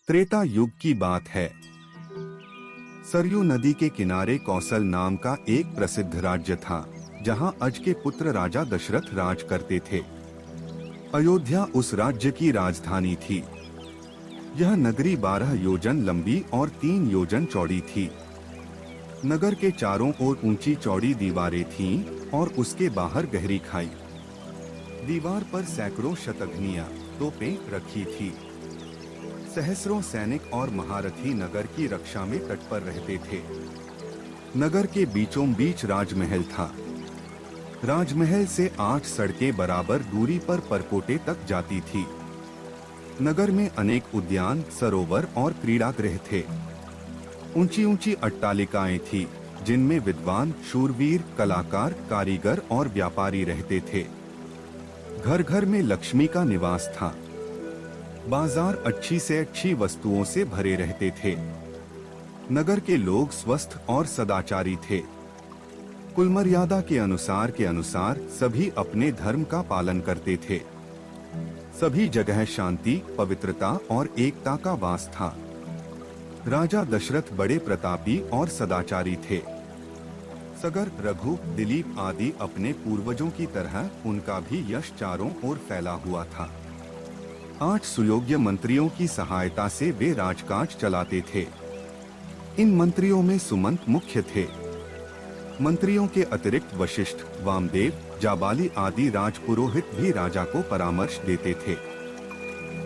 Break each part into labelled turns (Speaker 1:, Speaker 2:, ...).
Speaker 1: त्रेता युग की बात है। सरयू नदी के किनारे कौशल नाम का एक प्रसिद्ध राज्य था, जहां अज के पुत्र राजा दशरथ राज करते थे। अयोध्या उस राज्य की राजधानी थी। यह नगरी 12 योजन लंबी और 3 योजन चौड़ी थी। नगर के चारों ओर ऊंची चौड़ी दीवारें थीं और उसके बाहर गहरी खाई। दीवार पर सैकड़ों शतघ्नियां, तोपें रखी थी। सहस्रों सैनिक और महारथी नगर की रक्षा में तट पर रहते थे। नगर के बीचों बीच राजमहल था। राजमहल से 8 सड़कें बराबर दूरी पर परकोटे तक जाती थी। नगर में अनेक उद्यान, सरोवर और क्रीड़ागृह थे। ऊंची ऊंची अट्टालिकाएं थी, जिनमें विद्वान, शूरवीर, कलाकार, कारीगर और व्यापारी रहते थे। घर घर में लक्ष्मी का निवास था। बाजार अच्छी से अच्छी वस्तुओं से भरे रहते थे। नगर के लोग स्वस्थ और सदाचारी थे। कुल मर्यादा के अनुसार सभी अपने धर्म का पालन करते थे। सभी जगह शांति, पवित्रता और एकता का वास था। राजा दशरथ बड़े प्रतापी और सदाचारी थे। सगर, रघु, दिलीप आदि अपने पूर्वजों की तरह उनका भी यश चारों ओर फैला हुआ था। 8 सुयोग्य मंत्रियों की सहायता से वे राजकाज चलाते थे। इन मंत्रियों में सुमंत मुख्य थे। मंत्रियों के अतिरिक्त वशिष्ठ, वामदेव, जाबाली आदि राजपुरोहित भी राजा को परामर्श देते थे।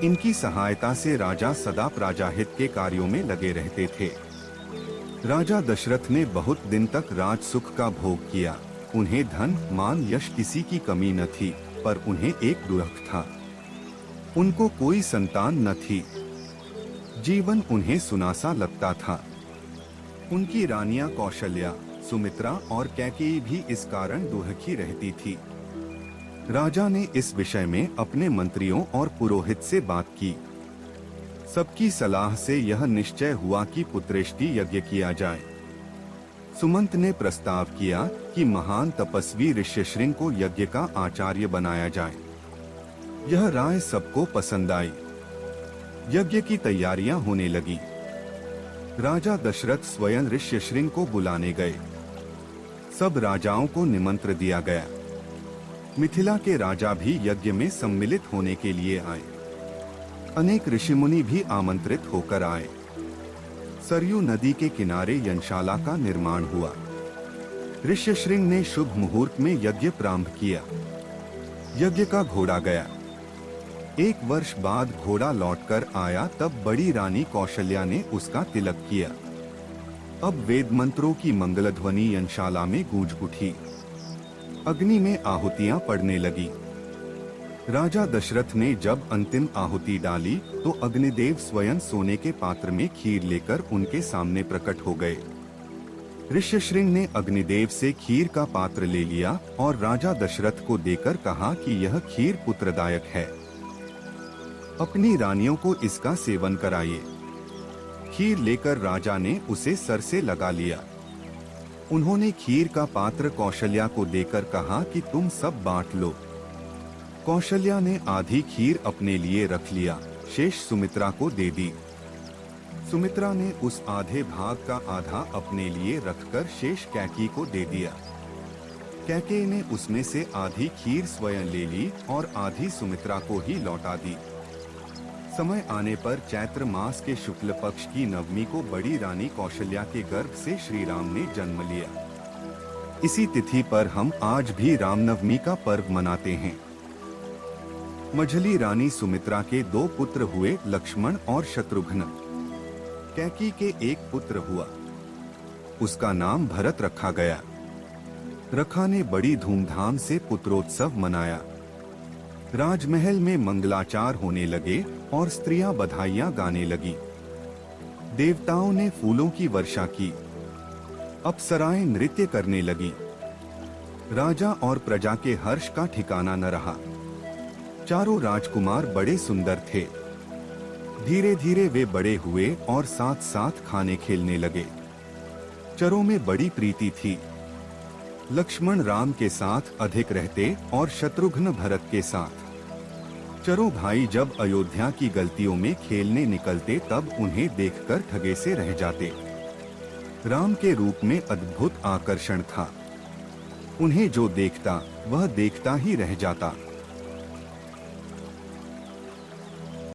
Speaker 1: इनकी सहायता से राजा सदा प्रजाहित के कार्यों में लगे रहते थे। राजा दशरथ ने बहुत दिन तक राज सुख का भोग किया। उन्हें धन, मान, यश किसी की कमी न थी, पर उन्हें एक दुख था। उनको कोई संतान न थी। जीवन उन्हें सुनासा लगता था। उनकी रानियां कौशल्या, सुमित्रा और कैकेयी भी इस कारण दुखी रहती थी। राजा ने इस विषय में अपने मंत्रियों और पुरोहित से बात की। सबकी सलाह से यह निश्चय हुआ कि पुत्रेष्टि यज्ञ किया जाए। सुमंत ने प्रस्ताव किया कि महान तपस्वी ऋष्यशृंग को यज्ञ का आचार्य बनाया जाए। यह राय सबको पसंद आई। यज्ञ की तैयारियां होने लगी। राजा दशरथ स्वयं ऋष्यशृंग को बुलाने गए। सब राजाओं को निमंत्रण दिया गया। मिथिला के राजा भी यज्ञ में सम्मिलित होने के लिए आए। अनेक ऋषिमुनि भी आमंत्रित होकर आए। सरयू नदी के किनारे यज्ञशाला का निर्माण हुआ। ऋष्यशृंग ने शुभ मुहूर्त में यज्ञ प्रारंभ किया। यज्ञ का घोड़ा गया। 1 वर्ष बाद घोड़ा लौटकर आया, तब बड़ी रानी कौशल्या ने उसका तिलक किया। अब वेद मंत्रों की मंगलध्वनि यज्ञशाला में गूंज उठी। अग्नि में आहुतियां पड़ने लगी। राजा दशरथ ने जब अंतिम आहुति डाली तो अग्निदेव स्वयं सोने के पात्र में खीर लेकर उनके सामने प्रकट हो गए। ऋष्यशृंग ने अग्निदेव से खीर का पात्र ले लिया और राजा दशरथ को देकर कहा कि यह खीर पुत्रदायक है। अपनी रानियों को इसका सेवन कराइए। खीर लेकर राजा ने उसे सर से लगा लिया। उन्होंने खीर का पात्र कौशल्या को देकर कहा कि तुम सब बांट लो। कौशल्या ने आधी खीर अपने लिए रख लिया, शेष सुमित्रा को दे दी। सुमित्रा ने उस आधे भाग का आधा अपने लिए रखकर शेष कैकेयी को दे दिया। कैकेयी ने उसमें से आधी खीर स्वयं ले ली और आधी सुमित्रा को ही लौटा दी। समय आने पर चैत्र मास के शुक्ल पक्ष की नवमी को बड़ी रानी कौशल्या के गर्भ से श्री राम ने जन्म लिया। इसी तिथि पर हम आज भी रामनवमी का पर्व मनाते हैं। मझली रानी सुमित्रा के 2 पुत्र हुए, लक्ष्मण और शत्रुघ्न। कैकेयी के एक पुत्र हुआ, उसका नाम भरत रखा गया। रखा ने बड़ी धूमधाम से पुत्रोत्सव मनाया। राजमहल में मंगलाचार होने लगे और स्त्रियां बधाइयां गाने लगी। देवताओं ने फूलों की वर्षा की। अप्सराएं नृत्य करने लगी। राजा और प्रजा के हर्ष का ठिकाना न रहा। चारों राजकुमार बड़े सुंदर थे। धीरे धीरे वे बड़े हुए और साथ साथ खाने खेलने लगे। चरों में बड़ी प्रीति थी। लक्ष्मण राम के साथ अधिक रहते और शत्रुघ्न भरत के साथ। चारों भाई जब अयोध्या की गलियों में खेलने निकलते तब उन्हें देखकर ठगे से रह जाते। राम के रूप में अद्भुत आकर्षण था। उन्हें जो देखता वह देखता ही रह जाता।